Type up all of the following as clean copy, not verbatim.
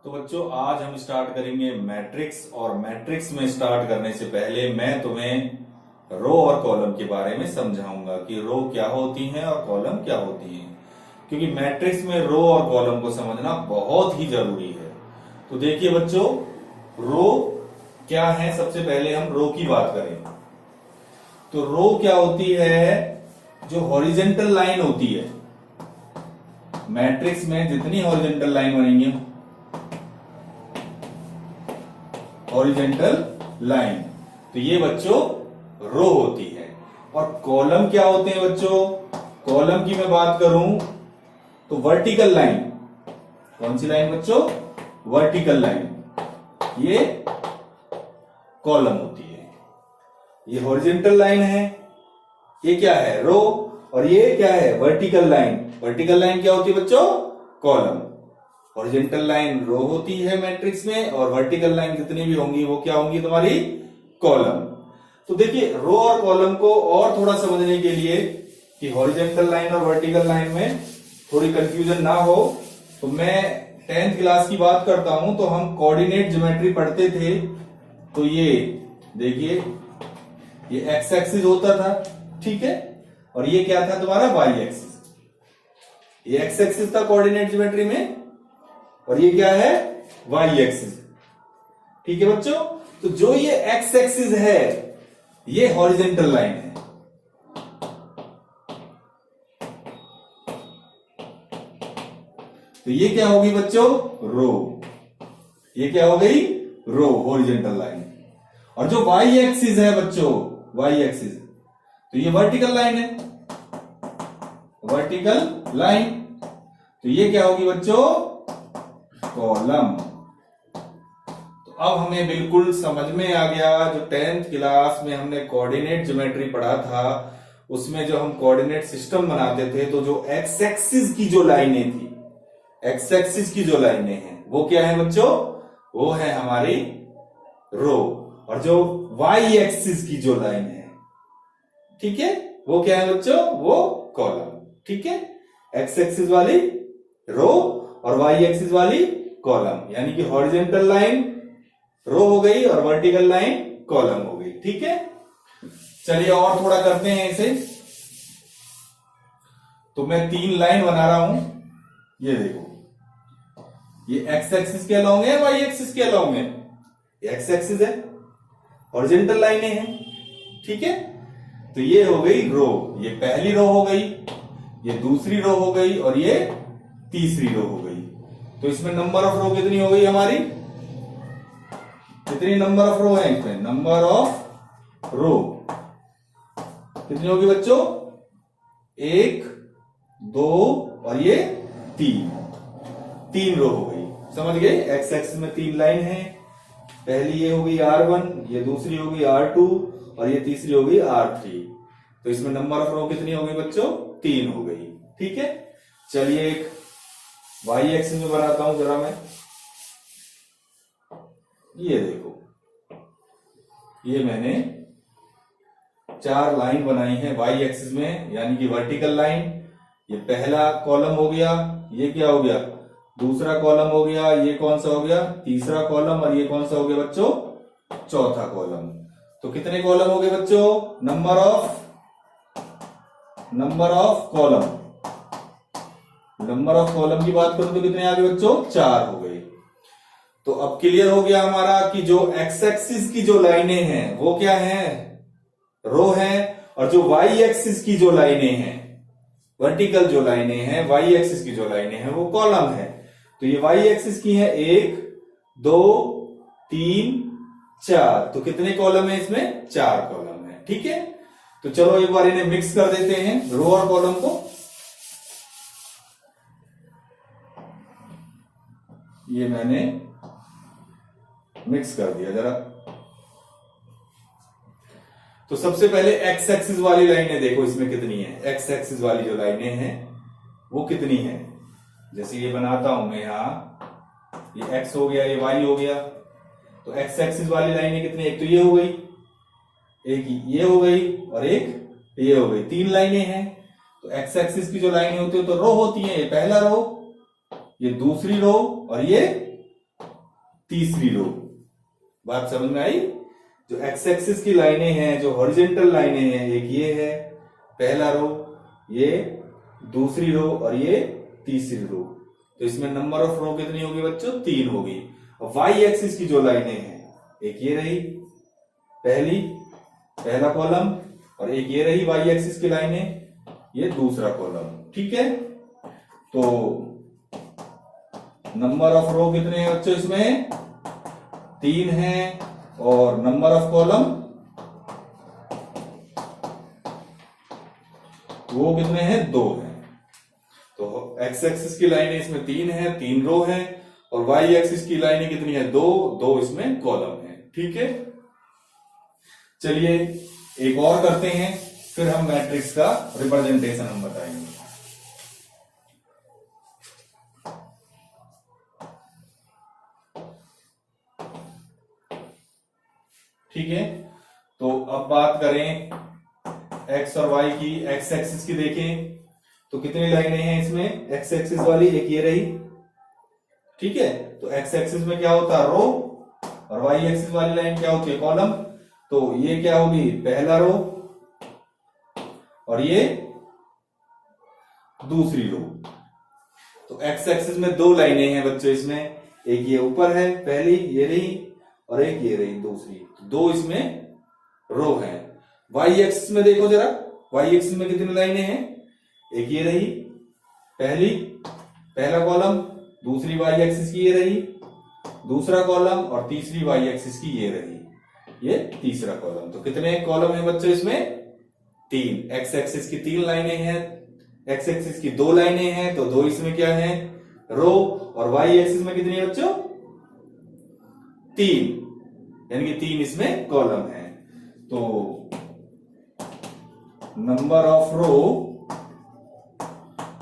तो बच्चों आज हम स्टार्ट करेंगे मैट्रिक्स। और मैट्रिक्स में स्टार्ट करने से पहले मैं तुम्हें रो और कॉलम के बारे में समझाऊंगा कि रो क्या होती हैं और कॉलम क्या होती हैं, क्योंकि मैट्रिक्स में रो और कॉलम को समझना बहुत ही जरूरी है। तो देखिए बच्चों, रो क्या है, सबसे पहले हम रो की बात करें तो रो क्या होती है, जो हॉरिजेंटल लाइन होती है। मैट्रिक्स में जितनी हॉरिजेंटल लाइन बनेंगी, हॉरिजेंटल लाइन, तो ये बच्चों रो होती है। और कॉलम क्या होते हैं बच्चों, कॉलम की मैं बात करूं तो वर्टिकल लाइन। कौन सी लाइन बच्चों, वर्टिकल लाइन, ये कॉलम होती है। ये हॉरिजेंटल लाइन है, ये क्या है, रो, और ये क्या है, वर्टिकल लाइन। वर्टिकल लाइन क्या होती है बच्चों, कॉलम। हॉरिजेंटल लाइन रो होती है मैट्रिक्स में, और वर्टिकल लाइन जितनी भी होंगी वो क्या होंगी, तुम्हारी कॉलम। तो देखिए, रो और कॉलम को और थोड़ा समझने के लिए कि हॉरिजेंटल लाइन और वर्टिकल लाइन में थोड़ी कंफ्यूजन ना हो, तो मैं 10th क्लास की बात करता हूं तो हम कोऑर्डिनेट ज्योमेट्री पढ़ते थे। तो ये देखिए, ये एक्स एक्सिस होता था, ठीक है, और ये क्या था तुम्हारा, वाई एक्सिस। ये एक्स एक्सिस था कोऑर्डिनेट ज्योमेट्री में, और ये क्या है, वाई एक्सिस। ठीक है बच्चों, तो जो ये एक्स एक्सिस है ये हॉरिजेंटल लाइन है। तो ये क्या होगी बच्चों, रो। ये क्या हो गई, रो, हॉरिजेंटल लाइन। और जो वाई एक्सिस है बच्चों, वाई एक्सिस, तो ये वर्टिकल लाइन है, वर्टिकल लाइन। तो ये क्या होगी बच्चों, कॉलम। तो अब हमें बिल्कुल समझ में आ गया, जो 10th क्लास में हमने कोऑर्डिनेट ज्योमेट्री पढ़ा था उसमें जो हम कोऑर्डिनेट सिस्टम बनाते थे, तो जो एक्स एक्सिस की जो लाइनें थी, एक्स एक्सिस की जो लाइनें हैं वो क्या है बच्चों, वो है हमारी रो। और जो वाई एक्सिस की जो लाइन है, ठीक है, वो क्या है बच्चों, वो कॉलम। ठीक है, एक्स एक्सिस वाली रो और वाई एक्सिस वाली कॉलम, यानी कि हॉरिजेंटल लाइन रो हो गई और वर्टिकल लाइन कॉलम हो गई। ठीक है, चलिए और थोड़ा करते हैं इसे। तो मैं 3 लाइन बना रहा हूं, ये देखो, ये एक्स एक्सिस के अलोंग है, वाई एक्सिस के अलोंग है। एक्स एक्सिस है, हॉरिजेंटल लाइनें हैं, ठीक है। तो ये हो गई रो, ये पहली रो हो गई, ये दूसरी रो हो गई, और ये तीसरी रो हो गई। तो इसमें नंबर ऑफ रो कितनी हो गई हमारी, कितनी नंबर ऑफ रो है इसमें, नंबर ऑफ रो कितनी होगी बच्चों, 1 2 और ये 3 रो हो गई। समझ गए, एक्स एक्सिस में 3 लाइन है, पहली ये हो गई R1, ये दूसरी हो गई R2, और ये तीसरी हो गई R3। तो इसमें नंबर ऑफ रो कितनी हो गई बच्चों, 3 हो गई। ठीक है, चलिए एक वाई एक्सिस में बनाता हूं जरा मैं। ये देखो, ये मैंने 4 लाइन बनाई है वाई एक्सिस में, यानी कि वर्टिकल लाइन। ये पहला कॉलम हो गया, ये क्या हो गया, दूसरा कॉलम हो गया, ये कौन सा हो गया, तीसरा कॉलम, और ये कौन सा हो गया बच्चों, चौथा कॉलम। तो कितने कॉलम हो गए बच्चों, number of column. Number of column की बात करूं तो कितने आ गए बच्चों, 4 हो गए। तो अब क्लियर हो गया हमारा कि जो एक्स एक्सिस की जो लाइनें हैं वो क्या हैं, रो है, और जो वाई एक्सिस की जो लाइनें हैं, वर्टिकल जो लाइनें हैं, वाई एक्सिस की जो लाइनें हैं वो कॉलम है। तो ये वाई एक्सिस की है 1 2 3 4। तो कितने कॉलम है इसमें, 4 कॉलम है। ठीक है, तो चलो एक बार इन्हें मिक्स कर देते हैं, रो और कॉलम को। ये मैंने मिक्स कर दिया जरा। तो सबसे पहले एक्स एक्सिस वाली लाइनें देखो इसमें कितनी है, एक्स एक्सिस वाली जो लाइनें हैं वो कितनी है। जैसे ये बनाता हूं मैं, यहां ये एक्स हो गया, ये वाई हो गया। तो एक्स एक्सिस वाली लाइनें कितनी, एक तो ये हो गई, एक ये हो गई, और एक ये हो गई, 3 लाइनें हैं। तो एक्स एक्सिस की जो लाइनें होती है तो रो होती है, ये पहला रो, ये दूसरी रो, और ये तीसरी रो। बात समझ में आई? जो एक्स एक्सिस की लाइनें हैं, जो हॉरिजॉन्टल लाइनें हैं, एक ये है पहला रो, ये दूसरी रो और ये तीसरी रो। तो इसमें नंबर ऑफ रो कितनी होगी बच्चों? 3 होगी। और वाई एक्सिस की जो लाइनें हैं, एक ये रही पहला कॉलम, और एक ये रही वाई एक्सिस की लाइनें, ये दूसरा कॉलम। ठीक है, तो नंबर ऑफ रो कितने हैं बच्चों? इसमें 3 है, और नंबर ऑफ कॉलम वो कितने हैं? 2 है। तो एक्स एक्सिस की लाइनें इसमें 3 है, 3 रो है, और वाई एक्सिस की लाइनें कितनी है? 2 इसमें कॉलम है। ठीक है, चलिए एक और करते हैं, फिर हम मैट्रिक्स का रिप्रेजेंटेशन हम बताएंगे। ठीक है, तो अब बात करें एक्स और वाई की। एक्स एक्सिस की देखें तो कितनी लाइनें हैं इसमें? एक्स एक्सिस वाली एक ये रही। ठीक है, तो एक्स एक्सिस में क्या होता है? रो, और वाई एक्सिस वाली लाइन क्या होती है? कॉलम। तो ये क्या होगी? पहला रो, और ये दूसरी रो। तो एक्स एक्सिस में 2 लाइनें हैं बच्चों इसमें, एक ये ऊपर है पहली ये रही, और एक ये रही दूसरी। तो 2 इसमें रो है। वाई एक्सिस में देखो जरा, वाई एक्सिस में कितनी लाइनें हैं? एक ये रही पहला कॉलम, दूसरी वाई एक्सिस की ये रही दूसरा कॉलम, और तीसरी वाई एक्सिस की ये रही ये तीसरा कॉलम। तो कितने कॉलम है बच्चों इसमें? 3। एक्स एक्सिस की 3 लाइनें हैं, एक्स एक्सिस की 2 लाइनें हैं, तो 2 इसमें क्या है? रो। और वाई एक्सिस में कितनी है बच्चों? 3, यानी कि 3 इसमें कॉलम है। तो number of row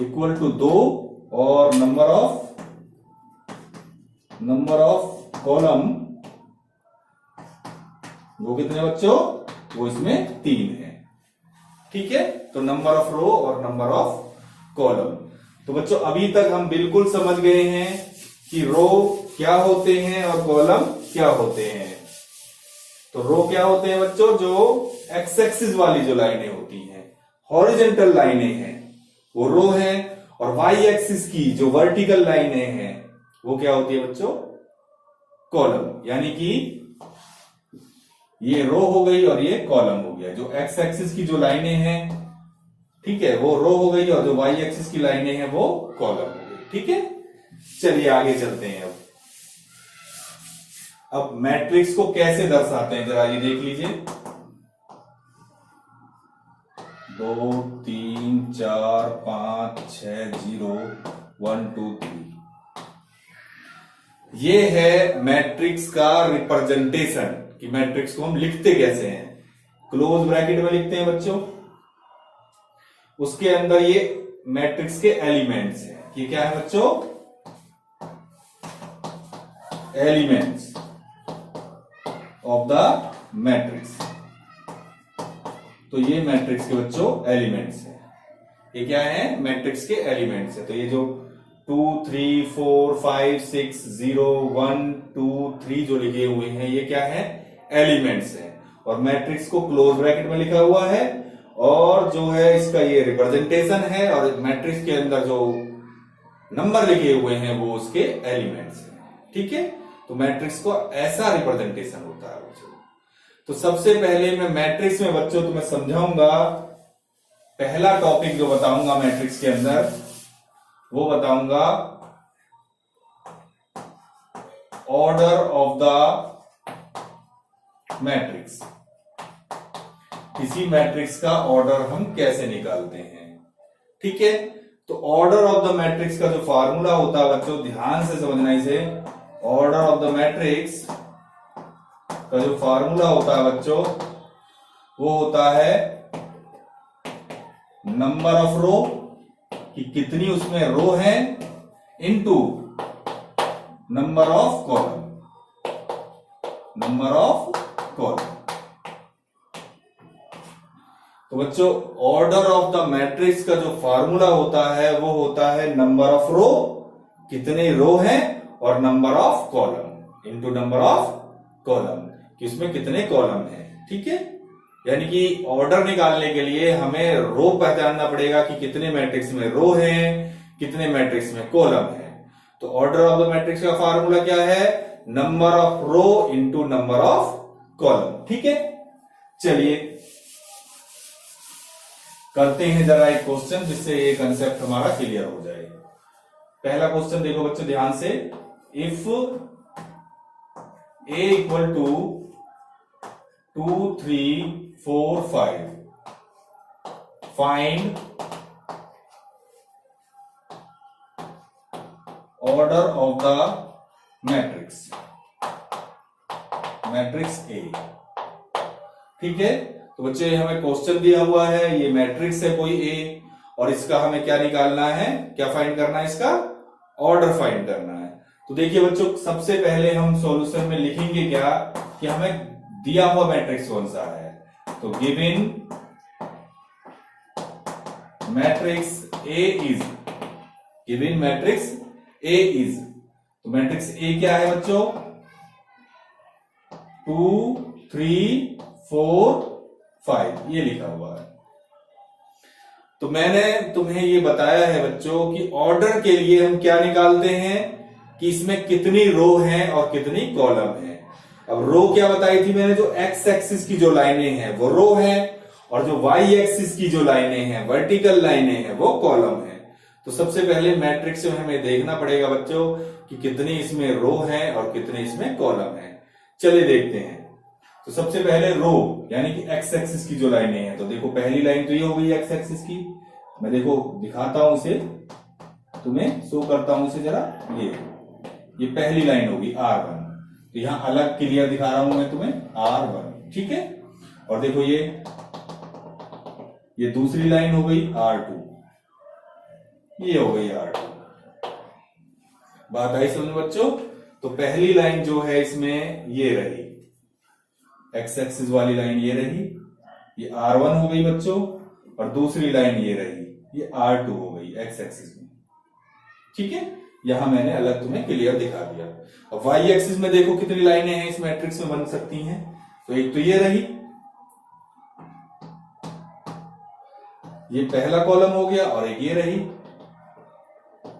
equal to 2, और नंबर ऑफ कॉलम वो कितने बच्चों? वो इसमें 3 है। ठीक है, तो नंबर ऑफ रो और नंबर ऑफ कॉलम। तो बच्चों अभी तक हम बिल्कुल समझ गए हैं कि रो क्या होते हैं और कॉलम क्या होते हैं। तो रो क्या होते हैं बच्चों? जो एक्स एक्सिस वाली जो लाइनें होती हैं, हॉरिजॉन्टल लाइनें हैं, वो रो है। और वाई एक्सिस की जो वर्टिकल लाइनें हैं वो क्या होती है बच्चों? कॉलम। यानी कि ये रो हो गई और ये कॉलम हो गया। जो एक्स एक्सिस की जो लाइनें हैं, ठीक है, वो रो हो गई, और जो वाई एक्सिस की लाइनें हैं वो कॉलम हो गई। ठीक है, चलिए आगे चलते हैं। अब मैट्रिक्स को कैसे दर्शाते हैं जरा ये देख लीजिए। 2 3 4 5 6 0 1 2 3, ये है मैट्रिक्स का रिप्रेजेंटेशन कि मैट्रिक्स को हम लिखते कैसे हैं। क्लोज ब्रैकेट में लिखते हैं बच्चों, उसके अंदर ये मैट्रिक्स के एलिमेंट्स हैं। ये क्या है बच्चों? Elements of the matrix. तो ये मैट्रिक्स के बच्चों एलिमेंट्स हैं। ये क्या है? मैट्रिक्स के एलिमेंट्स है। तो ये जो 2 3 4 5 6 0 1 2 3 जो लिखे हुए हैं ये क्या है? एलिमेंट्स हैं। और मैट्रिक्स को क्लोज ब्रैकेट में लिखा हुआ है, और जो है इसका ये रिप्रेजेंटेशन है, और मैट्रिक्स के अंदर जो नंबर लिखे हुए हैं वो उसके एलिमेंट्स हैं। ठीक है, तो मैट्रिक्स को ऐसा रिप्रेजेंटेशन होता है बच्चों। तो सबसे पहले मैं मैट्रिक्स में बच्चों तुम्हें समझाऊंगा, पहला टॉपिक जो बताऊंगा मैट्रिक्स के अंदर वो बताऊंगा ऑर्डर ऑफ द मैट्रिक्स। किसी मैट्रिक्स का ऑर्डर हम कैसे निकालते हैं। ठीक है, तो ऑर्डर ऑफ द मैट्रिक्स का जो फार्मूला होता है बच्चों, ध्यान से समझना इसे। ऑर्डर ऑफ द मैट्रिक्स का जो फार्मूला होता है बच्चों वो होता है नंबर ऑफ रो, कि कितनी उसमें रो है, into number of column. Number of column. तो बच्चों ऑर्डर ऑफ द मैट्रिक्स का जो फार्मूला होता है वो होता है नंबर ऑफ रो, कितने रो हैं, और number of column. Into number of column, कि उसमें कितने कॉलम है। ठीक है, यानी कि ऑर्डर निकालने के लिए हमें रो पहचानना पड़ेगा कि कितने मैट्रिक्स में रो हैं, कितने मैट्रिक्स में कॉलम है। तो ऑर्डर ऑफ द मैट्रिक्स का फार्मूला क्या है, number of row into number of column. ठीक है, चलिए करते हैं जरा एक क्वेश्चन जिससे ये कंसेप्ट हमारा क्लियर हो जाए। पहला क्वेश्चन देखो बच्चों ध्यान से, if A equal to 2 3 4 5 find order of the matrix A. ठीक है, तो बच्चे हमें क्वेश्चन दिया हुआ है, ये मैट्रिक्स है कोई ए, और इसका हमें क्या निकालना है, क्या फाइंड करना है, इसका ऑर्डर फाइंड करना है। तो देखिए बच्चों, सबसे पहले हम सॉल्यूशन में लिखेंगे क्या कि हमें दिया हुआ मैट्रिक्स कौन सा है। तो given matrix A is, given matrix A is, तो मैट्रिक्स ए क्या है बच्चों, 2 3 4 5, ये लिखा हुआ है। तो मैंने तुम्हें ये बताया है बच्चों कि ऑर्डर के लिए हम क्या निकालते हैं कि इसमें कितनी रो हैं और कितनी कॉलम है। अब रो क्या बताई थी मैंने, जो एक्स एक्सिस की जो लाइनें हैं वो रो है, और जो वाई एक्सिस की जो लाइनें हैं, वर्टिकल लाइनें हैं, वो कॉलम है। तो सबसे पहले मैट्रिक्स में हमें देखना पड़ेगा बच्चों कि कितनी इसमें रो है और कितनी इसमें कॉलम है। चलिए देखते हैं। तो सबसे पहले रो यानी कि एक्स एक्सिस की जो लाइनें हैं, तो देखो पहली लाइन तो ये हो गई एक्स एक्सिस की, मैं देखो दिखाता हूं उसे, तुम्हें शो करता हूं उसे जरा, ये पहली लाइन होगी R1, तो यहां अलग क्लियर दिखा रहा हूं मैं तुम्हें R1। ठीक है, और देखो ये दूसरी लाइन हो गई R2, ये हो गई R2। बात आई समझ बच्चों। तो पहली लाइन जो है इसमें ये रही, एक्स एक्सिस वाली लाइन ये रही, ये R1 हो गई बच्चों, और दूसरी लाइन ये रही, ये R2 हो गई एक्स एक्सिस में। ठीक है, यहां मैंने अलग तुम्हें क्लियर दिखा दिया। अब वाई एक्सिस में देखो कितनी लाइनें हैं इस मैट्रिक्स में बन सकती हैं, तो एक तो ये रही, ये पहला कॉलम हो गया, और एक ये रही,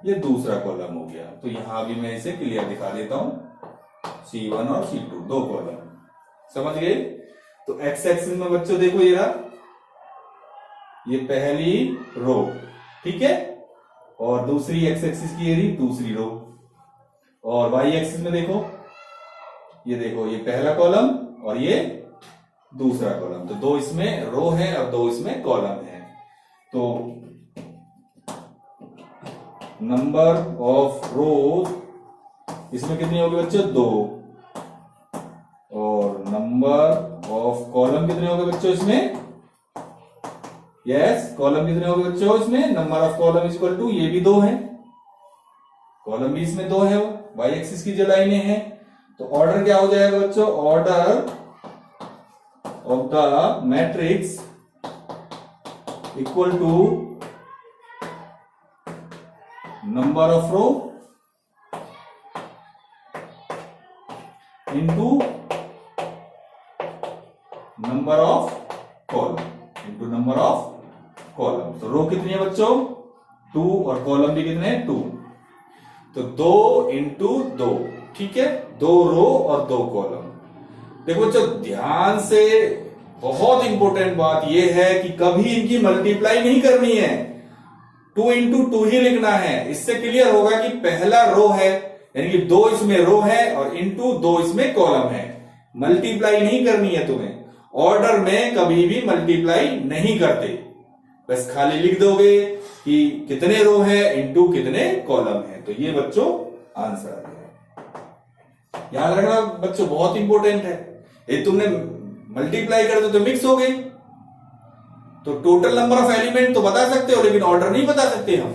ये दूसरा कॉलम हो गया। तो यहां भी मैं इसे क्लियर दिखा देता हूं, C1 और C2 दो कॉलम, समझ गए। तो एक्स एक्सिस में बच्चों देखो ये रहा, ये पहली रो, ठीक है, और दूसरी एक्स एक्सिस की ये रही दूसरी रो, और वाई एक्सिस में देखो, ये देखो ये पहला कॉलम और ये दूसरा कॉलम, तो दो इसमें रो है और दो इसमें कॉलम है। तो नंबर ऑफ रोज इसमें कितनी होगी बच्चों, 2, और नंबर ऑफ कॉलम कितने हो गए बच्चों इसमें, यस कॉलम कितने हो गए बच्चों इसमें, number of column is equal to, ये भी 2 है, कॉलम भी इसमें 2 है, वाई एक्सिस की जो लाइनें हैं। तो ऑर्डर क्या हो जाएगा बच्चों, order of the matrix equal to number of row into number of column, into number of column. तो रो कितनी है बच्चों, 2, और कॉलम भी कितने हैं, 2, तो 2 इंटू 2, ठीक है, 2 रो और 2 कॉलम। देखो बच्चों ध्यान से, बहुत इंपॉर्टेंट बात यह है कि कभी इनकी मल्टीप्लाई नहीं करनी है, 2 इंटू 2 ही लिखना है। इससे क्लियर होगा कि पहला रो है, यानी कि 2 इसमें रो है और इंटू 2 इसमें कॉलम है, मल्टीप्लाई नहीं करनी है तुम्हें। ऑर्डर में कभी भी मल्टीप्लाई नहीं करते, बस खाली लिख दोगे कि कितने रो है इंटू कितने कॉलम है। तो ये बच्चों आंसर है, याद रखना बच्चों, बहुत इंपॉर्टेंट है। ये तुमने मल्टीप्लाई कर दो तो मिक्स हो गई, तो टोटल नंबर ऑफ एलिमेंट तो बता सकते हो लेकिन ऑर्डर नहीं बता सकते हम,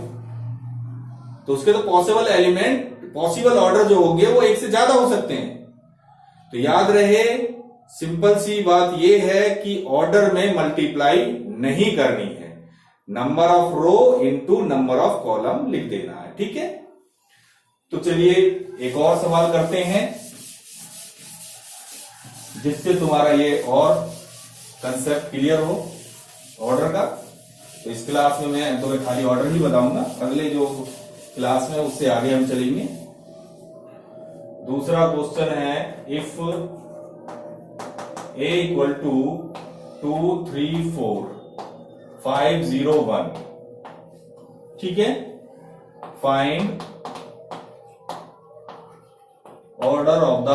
तो उसके तो पॉसिबल एलिमेंट, पॉसिबल ऑर्डर जो होंगे वो एक से ज्यादा हो सकते हैं। तो याद रहे, सिंपल सी बात यह है कि ऑर्डर में मल्टीप्लाई नहीं करनी है, number of row into number of column लिख देना है, ठीक है। तो चलिए एक और सवाल करते हैं। जिससे तुम्हारा ये और कंसेप्ट क्लियर हो ऑर्डर का। तो इस क्लास में मैं तुम्हें खाली ऑर्डर ही बताऊंगा, अगले जो क्लास में उससे आगे हम चलेंगे। दूसरा क्वेश्चन है, इफ a इक्वल टू 2 3 4 5 0 1, ठीक है, find order of the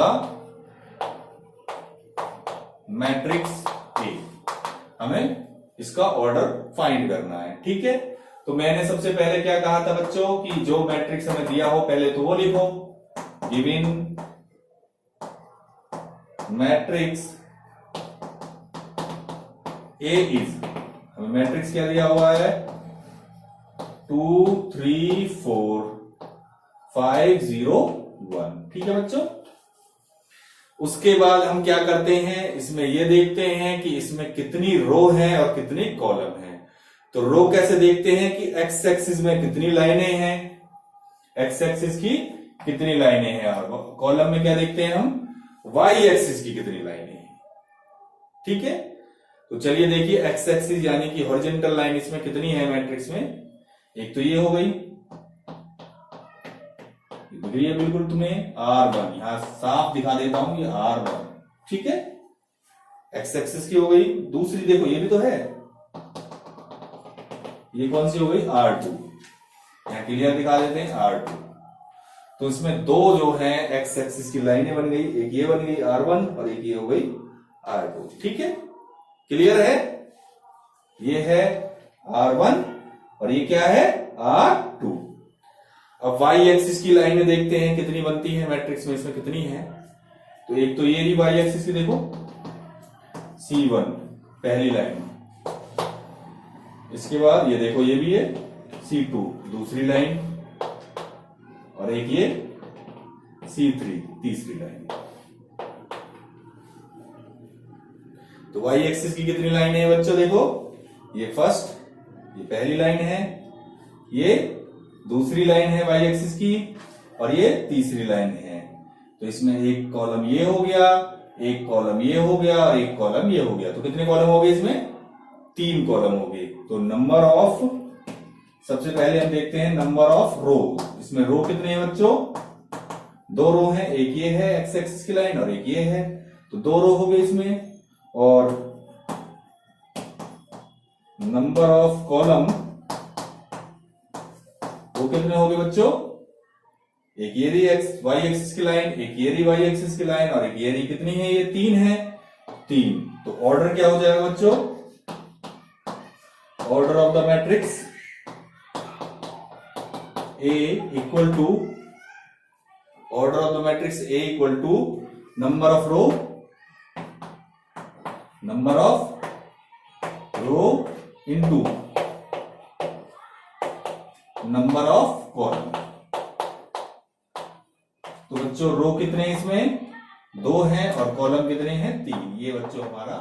matrix ए। हमें इसका ऑर्डर फाइंड करना है, ठीक है। तो मैंने सबसे पहले क्या कहा था बच्चों कि जो मैट्रिक्स हमें दिया हो पहले तो वो लिखो, गिवन मैट्रिक्स ए इज, हमें मैट्रिक्स क्या दिया हुआ है 2 3 4 5 0 1, ठीक है बच्चों। उसके बाद हम क्या करते हैं, इसमें ये देखते हैं कि इसमें कितनी रो है और कितनी कॉलम है। तो रो कैसे देखते हैं कि एक्स एक्सिस में कितनी लाइनें हैं, एक्स एक्सिस की कितनी लाइनें हैं, और कॉलम में क्या देखते हैं हम, वाई एक्सिस की कितनी लाइनें हैं, ठीक है। तो चलिए देखिए, एक्स एक्सिस यानी कि हॉरिजॉन्टल लाइन इसमें कितनी है मैट्रिक्स में, एक तो ये हो गई, दिख रही है बिल्कुल तुम्हें R1, यहां साफ दिखा देता हूं ये R1, ठीक है, एक्स एक्सिस की हो गई। दूसरी देखो ये भी तो है, ये कौन सी हो गई R2, यहां क्लियर दिखा देते हैं R2। तो इसमें दो जो है एक्स एक्सिस की लाइनें बन गई, एक ये बन गई R1 और एक ये हो गई R2, ठीक है, क्लियर है। ये है R1 और ये क्या है R2। अब वाई एक्सिस की लाइनें देखते हैं कितनी बनती है मैट्रिक्स में, इसमें कितनी है। तो एक तो ये रही वाई एक्सिस की, देखो C1 पहली लाइन, इसके बाद ये देखो ये भी है C2 दूसरी लाइन, और एक ये C3 तीसरी लाइन। तो वाई एक्सिस की कितनी लाइनें हैं बच्चों, देखो ये फर्स्ट, ये पहली लाइन है, ये दूसरी लाइन है वाई एक्सिस की, और ये तीसरी लाइन है। तो इसमें एक कॉलम ये हो गया, एक कॉलम ये हो गया और एक कॉलम ये हो गया। तो कितने कॉलम हो गए इसमें, 3 कॉलम हो गए। तो नंबर ऑफ, सबसे पहले हम देखते हैं नंबर ऑफ रो। इसमें रो कितने हैं बच्चों, 2 रो हैं, एक ये है एक्स एक्सिस की लाइन और एक ये है, तो 2 रो हो गए इसमें। और नंबर ऑफ कॉलम वो कितने हो गए बच्चों, एक ये रही एक्स वाई एक्सिस की लाइन, एक ये रही वाई एक्सिस की लाइन और एक ये रही, कितनी है ये 3 है, 3। तो ऑर्डर क्या हो जाएगा बच्चों, order of the matrix A equal to, order of the matrix A equal to number of row, number of row into number of column. तो बच्चों रो कितने हैं इसमें, 2 हैं और कॉलम कितने हैं 3। ये बच्चों हमारा